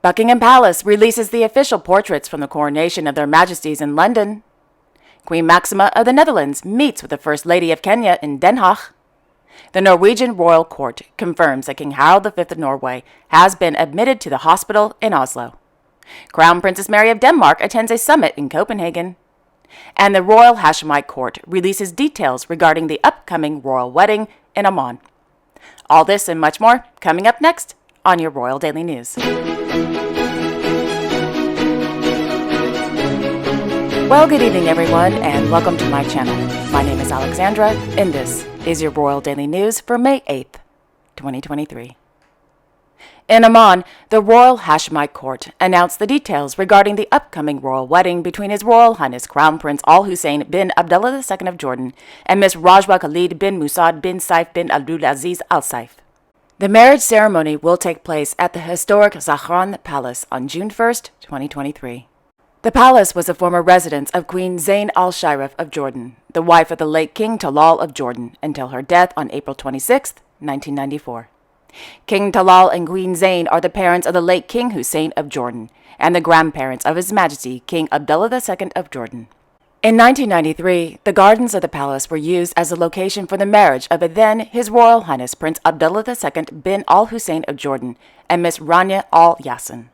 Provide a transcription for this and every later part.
Buckingham Palace releases the official portraits from the coronation of their majesties in London. Queen Maxima of the Netherlands meets with the First Lady of Kenya in Den Haag. The Norwegian Royal Court confirms that King Harald V of Norway has been admitted to the hospital in Oslo. Crown Princess Mary of Denmark attends a summit in Copenhagen. And the Royal Hashemite Court releases details regarding the upcoming royal wedding in Oman. All this and much more coming up next on your Royal Daily News. Well, good evening, everyone, and welcome to my channel. My name is Alexandra, and this is your Royal Daily News for May 8th, 2023. In Oman, the Royal Hashemite Court announced the details regarding the upcoming royal wedding between His Royal Highness Crown Prince Al Hussein bin Abdullah II of Jordan and Miss Rajwa Khalid bin Musad bin Saif bin Abdulaziz Al Saif. The marriage ceremony will take place at the historic Zahran Palace on June 1st, 2023. The palace was a former residence of Queen Zayn al-Shiraf of Jordan, the wife of the late King Talal of Jordan, until her death on April 26, 1994. King Talal and Queen Zayn are the parents of the late King Hussein of Jordan and the grandparents of His Majesty King Abdullah II of Jordan. In 1993, the gardens of the palace were used as a location for the marriage of then His Royal Highness Prince Abdullah II bin Al Hussein of Jordan and Miss Rania Al Yassin.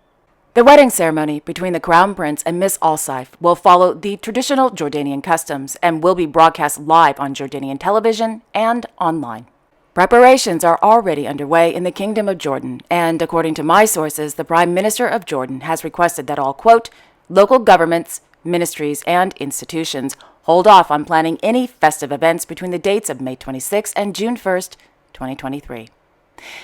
The wedding ceremony between the Crown Prince and Miss Al Saif will follow the traditional Jordanian customs and will be broadcast live on Jordanian television and online. Preparations are already underway in the Kingdom of Jordan, and according to my sources, the Prime Minister of Jordan has requested that all, quote, local governments, ministries, and institutions hold off on planning any festive events between the dates of May 26 and June 1st, 2023.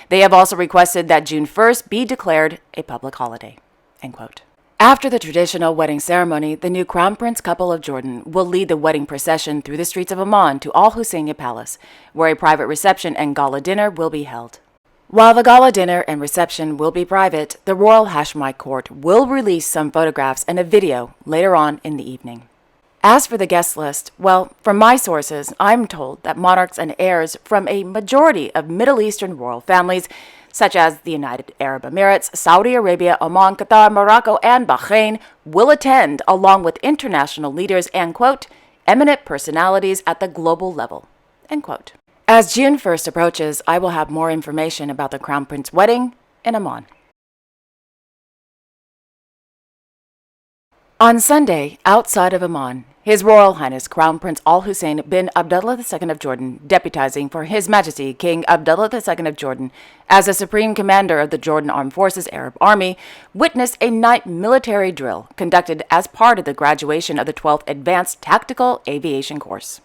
They have also requested that June 1st be declared a public holiday. End quote. After the traditional wedding ceremony, the new Crown Prince couple of Jordan will lead the wedding procession through the streets of Amman to Al Husseiniya Palace, where a private reception and gala dinner will be held. While the gala dinner and reception will be private, the Royal Hashemite Court will release some photographs and a video later on in the evening. As for the guest list, well, from my sources, I'm told that monarchs and heirs from a majority of Middle Eastern royal families such as the United Arab Emirates, Saudi Arabia, Oman, Qatar, Morocco, and Bahrain, will attend along with international leaders and, quote, eminent personalities at the global level, end quote. As June 1st approaches, I will have more information about the Crown Prince wedding in Oman. On Sunday, outside of Oman, His Royal Highness Crown Prince Al Hussein bin Abdullah II of Jordan, deputizing for His Majesty King Abdullah II of Jordan as the Supreme Commander of the Jordan Armed Forces Arab Army, witnessed a night military drill conducted as part of the graduation of the 12th Advanced Tactical Aviation Course.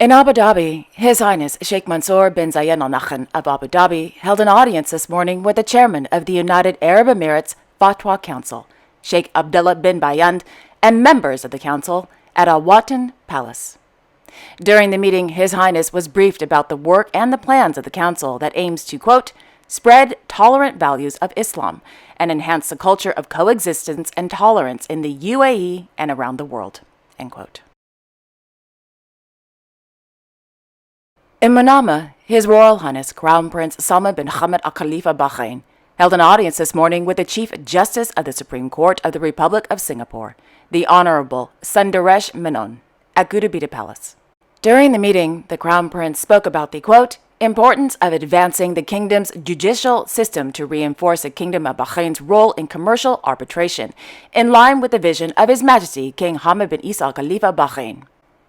In Abu Dhabi, His Highness Sheikh Mansour bin Zayed Al Nahyan of Abu Dhabi held an audience this morning with the chairman of the United Arab Emirates Fatwa Council, Sheikh Abdullah bin Bayand, and members of the council at Al Watan Palace. During the meeting, His Highness was briefed about the work and the plans of the council that aims to, quote, spread tolerant values of Islam and enhance the culture of coexistence and tolerance in the UAE and around the world, end quote. In Manama, His Royal Highness Crown Prince Salman bin Hamad Al Khalifa Bahrain held an audience this morning with the Chief Justice of the Supreme Court of the Republic of Singapore, the Honorable Sundaresh Menon, at Gudabita Palace. During the meeting, the Crown Prince spoke about the, quote, importance of advancing the kingdom's judicial system to reinforce the Kingdom of Bahrain's role in commercial arbitration, in line with the vision of His Majesty King Hamad bin Isa Al Khalifa Bahrain.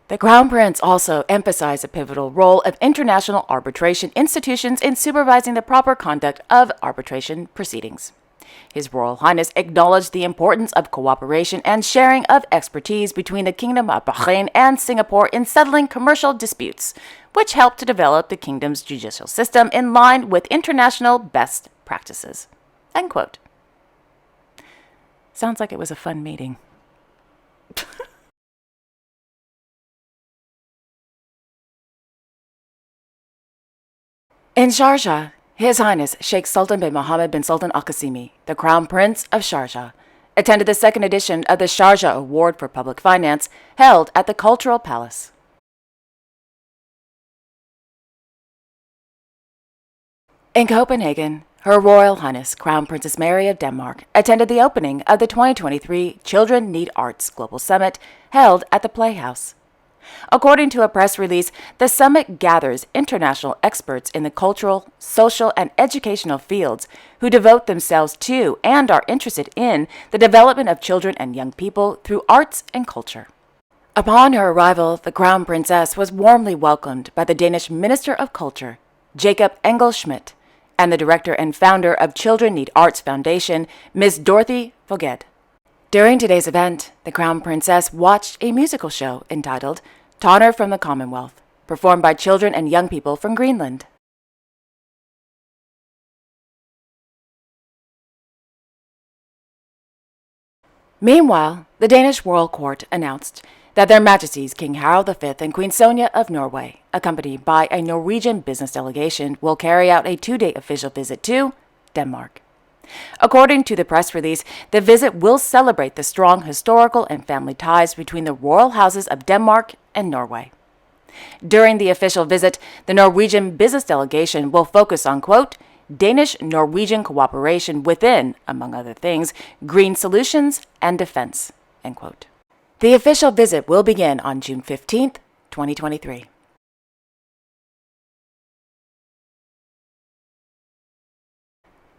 The Crown Prince also emphasized the pivotal role of international arbitration institutions in supervising the proper conduct of arbitration proceedings. His Royal Highness acknowledged the importance of cooperation and sharing of expertise between the Kingdom of Bahrain and Singapore in settling commercial disputes, which helped to develop the kingdom's judicial system in line with international best practices. End quote. Sounds like it was a fun meeting. In Sharjah, His Highness Sheikh Sultan bin Mohammed bin Sultan Al Qasimi, the Crown Prince of Sharjah, attended the second edition of the Sharjah Award for Public Finance held at the Cultural Palace. In Copenhagen, Her Royal Highness Crown Princess Mary of Denmark attended the opening of the 2023 Children Need Arts Global Summit held at the Playhouse. According to a press release, the summit gathers international experts in the cultural, social, and educational fields who devote themselves to and are interested in the development of children and young people through arts and culture. Upon her arrival, the Crown Princess was warmly welcomed by the Danish Minister of Culture, Jacob Engel-Schmidt, and the director and founder of Children Need Arts Foundation, Ms. Dorothy Foged. During today's event, the Crown Princess watched a musical show entitled Toner from the Commonwealth, performed by children and young people from Greenland. Meanwhile, the Danish Royal Court announced that Their Majesties King Harald V and Queen Sonja of Norway, accompanied by a Norwegian business delegation, will carry out a 2-day official visit to Denmark. According to the press release, the visit will celebrate the strong historical and family ties between the royal houses of Denmark and Norway. During the official visit, the Norwegian business delegation will focus on, quote, Danish-Norwegian cooperation within, among other things, green solutions and defense, end quote. The official visit will begin on June 15, 2023.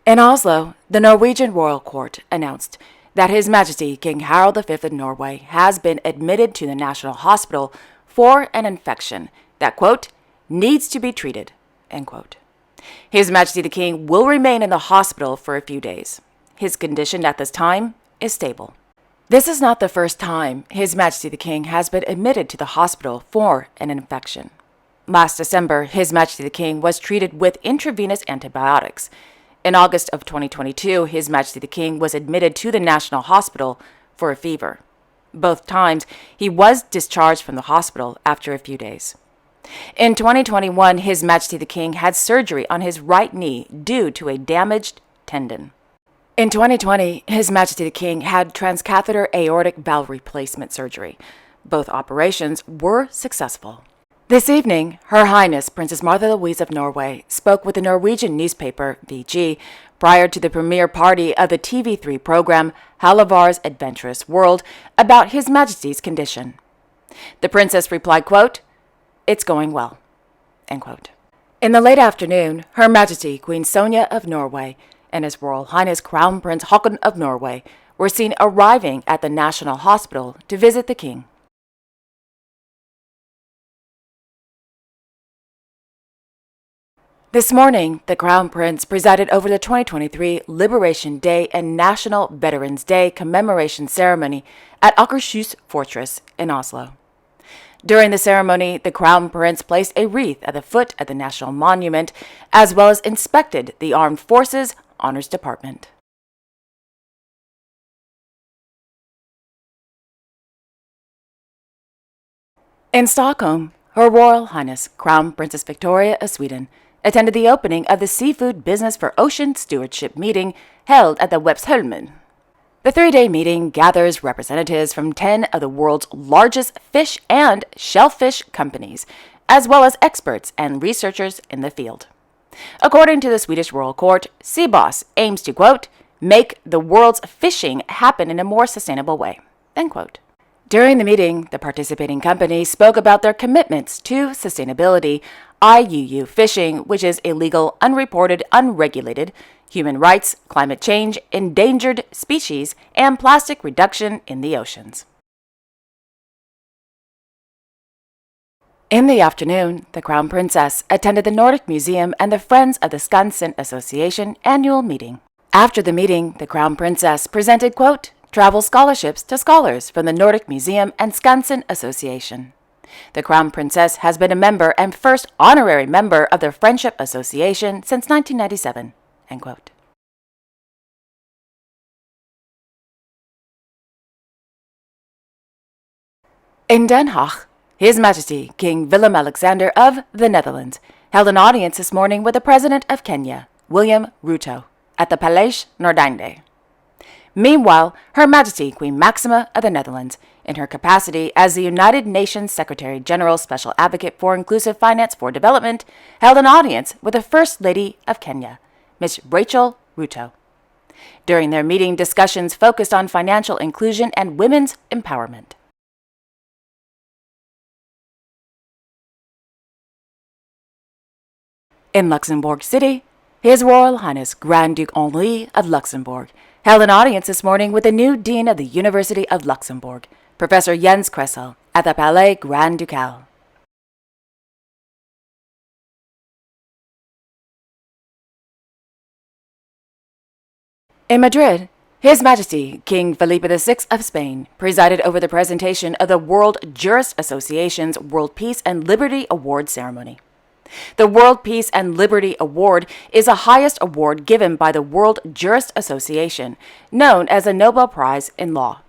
In Oslo, the Norwegian Royal Court announced that His Majesty King Harald V of Norway has been admitted to the National Hospital for an infection that, quote, needs to be treated, end quote. His Majesty the King will remain in the hospital for a few days. His condition at this time is stable. This is not the first time His Majesty the King has been admitted to the hospital for an infection. Last December, His Majesty the King was treated with intravenous antibiotics. In August of 2022, His Majesty the King was admitted to the National Hospital for a fever. Both times, he was discharged from the hospital after a few days. In 2021, His Majesty the King had surgery on his right knee due to a damaged tendon. In 2020, His Majesty the King had transcatheter aortic valve replacement surgery. Both operations were successful. This evening, Her Highness Princess Martha Louise of Norway spoke with the Norwegian newspaper VG prior to the premiere party of the TV3 program Halavar's Adventurous World about His Majesty's condition. The princess replied, quote, it's going well, end quote. In the late afternoon, Her Majesty Queen Sonja of Norway and His Royal Highness Crown Prince Haakon of Norway were seen arriving at the National Hospital to visit the King. This morning, the Crown Prince presided over the 2023 Liberation Day and National Veterans Day commemoration ceremony at Akershus Fortress in Oslo. During the ceremony, the Crown Prince placed a wreath at the foot of the National Monument, as well as inspected the Armed Forces Honors Department. In Stockholm, Her Royal Highness Crown Princess Victoria of Sweden attended the opening of the Seafood Business for Ocean Stewardship meeting held at the Websholmen. The 3-day meeting gathers representatives from 10 of the world's largest fish and shellfish companies, as well as experts and researchers in the field. According to the Swedish Royal Court, Seaboss aims to, quote, make the world's fishing happen in a more sustainable way, end quote. During the meeting, the participating companies spoke about their commitments to sustainability, IUU fishing, which is illegal, unreported, unregulated, human rights, climate change, endangered species, and plastic reduction in the oceans. In the afternoon, the Crown Princess attended the Nordic Museum and the Friends of the Skansen Association annual meeting. After the meeting, the Crown Princess presented, quote, travel scholarships to scholars from the Nordic Museum and Skansen Association. The Crown Princess has been a member and first honorary member of the Friendship Association since 1997, end quote. In Den Haag, His Majesty King Willem-Alexander of the Netherlands held an audience this morning with the President of Kenya, William Ruto, at the Paleis Noordeinde. Meanwhile, Her Majesty Queen Maxima of the Netherlands in her capacity as the United Nations Secretary General Special Advocate for Inclusive Finance for Development, held an audience with the First Lady of Kenya, Ms. Rachel Ruto. During their meeting, discussions focused on financial inclusion and women's empowerment. In Luxembourg City, His Royal Highness Grand Duke Henri of Luxembourg held an audience this morning with the new Dean of the University of Luxembourg, Professor Jens Kressel, at the Palais Grand Ducal. In Madrid, His Majesty King Felipe VI of Spain presided over the presentation of the World Jurist Association's World Peace and Liberty Award ceremony. The World Peace and Liberty Award is the highest award given by the World Jurist Association, known as the Nobel Prize in Law.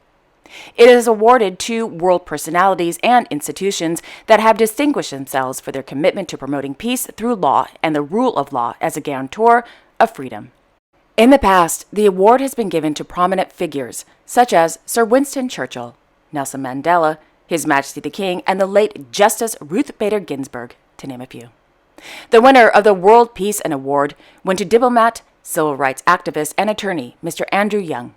It is awarded to world personalities and institutions that have distinguished themselves for their commitment to promoting peace through law and the rule of law as a guarantor of freedom. In the past, the award has been given to prominent figures such as Sir Winston Churchill, Nelson Mandela, His Majesty the King, and the late Justice Ruth Bader Ginsburg, to name a few. The winner of the World Peace and Award went to diplomat, civil rights activist, and attorney Mr. Andrew Young.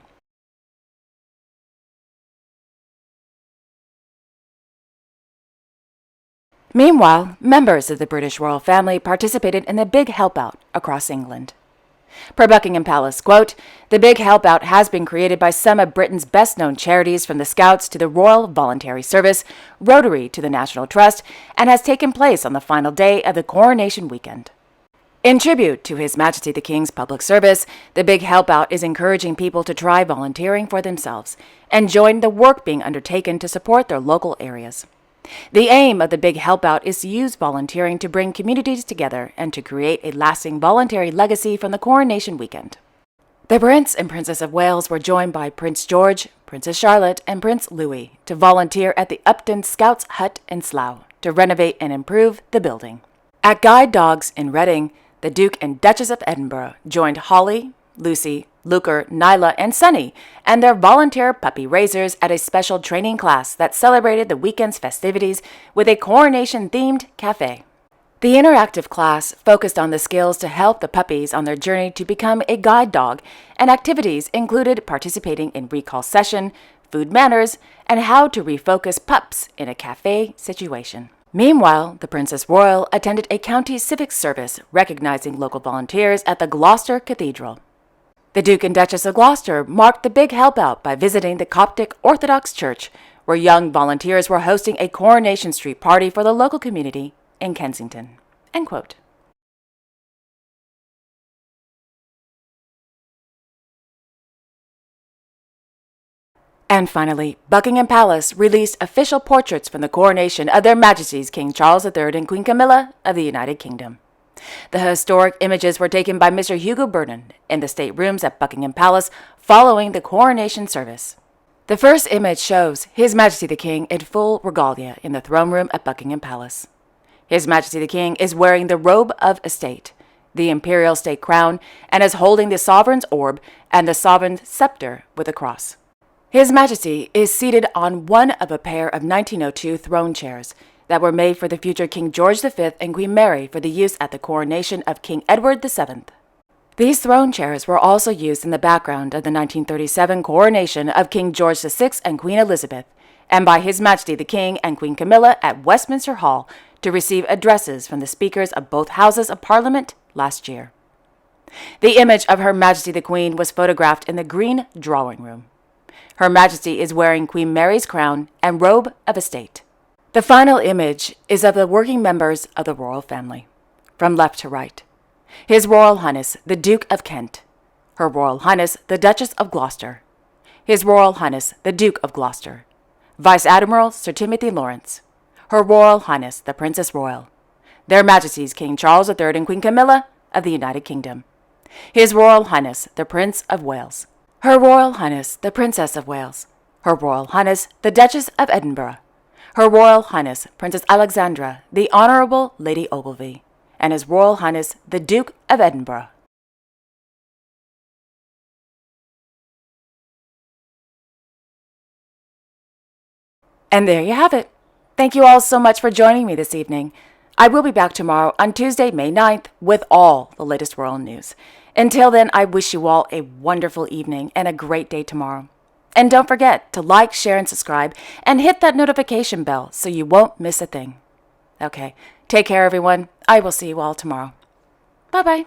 Meanwhile, members of the British royal family participated in the Big Help Out across England. Per Buckingham Palace, quote, "The Big Help Out has been created by some of Britain's best-known charities, from the Scouts to the Royal Voluntary Service, Rotary to the National Trust, and has taken place on the final day of the Coronation weekend." In tribute to His Majesty the King's public service, the Big Help Out is encouraging people to try volunteering for themselves and join the work being undertaken to support their local areas. The aim of the Big Help Out is to use volunteering to bring communities together and to create a lasting voluntary legacy from the Coronation weekend. The Prince and Princess of Wales were joined by Prince George, Princess Charlotte, and Prince Louis to volunteer at the Upton Scouts Hut in Slough to renovate and improve the building. At Guide Dogs in Reading, the Duke and Duchess of Edinburgh joined Holly, Lucy, Luker, Nyla, and Sunny and their volunteer puppy raisers at a special training class that celebrated the weekend's festivities with a coronation-themed cafe. The interactive class focused on the skills to help the puppies on their journey to become a guide dog, and activities included participating in recall session, food manners, and how to refocus pups in a cafe situation. Meanwhile, the Princess Royal attended a county civic service recognizing local volunteers at the Gloucester Cathedral. The Duke and Duchess of Gloucester marked the Big Help Out by visiting the Coptic Orthodox Church, where young volunteers were hosting a Coronation Street party for the local community in Kensington. End quote. And finally, Buckingham Palace released official portraits from the coronation of Their Majesties King Charles III and Queen Camilla of the United Kingdom. The historic images were taken by Mr. Hugo Burton in the staterooms at Buckingham Palace following the coronation service. The first image shows His Majesty the King in full regalia in the throne room at Buckingham Palace. His Majesty the King is wearing the robe of estate, the imperial state crown, and is holding the sovereign's orb and the sovereign's scepter with a cross. His Majesty is seated on one of a pair of 1902 throne chairs that were made for the future King George V and Queen Mary for the use at the coronation of King Edward VII. These throne chairs were also used in the background of the 1937 coronation of King George VI and Queen Elizabeth, and by His Majesty the King and Queen Camilla at Westminster Hall to receive addresses from the speakers of both Houses of Parliament last year. The image of Her Majesty the Queen was photographed in the Green Drawing Room. Her Majesty is wearing Queen Mary's crown and robe of estate. The final image is of the working members of the royal family, from left to right. His Royal Highness the Duke of Kent, Her Royal Highness the Duchess of Gloucester, His Royal Highness the Duke of Gloucester, Vice Admiral Sir Timothy Lawrence, Her Royal Highness the Princess Royal, Their Majesties King Charles III and Queen Camilla of the United Kingdom, His Royal Highness the Prince of Wales, Her Royal Highness the Princess of Wales, Her Royal Highness the Duchess of Edinburgh, Her Royal Highness Princess Alexandra, the Honourable Lady Ogilvy, and His Royal Highness the Duke of Edinburgh. And there you have it. Thank you all so much for joining me this evening. I will be back tomorrow on Tuesday, May 9th, with all the latest world news. Until then, I wish you all a wonderful evening and a great day tomorrow. And don't forget to like, share, and subscribe, and hit that notification bell so you won't miss a thing. Okay, take care, everyone. I will see you all tomorrow. Bye-bye.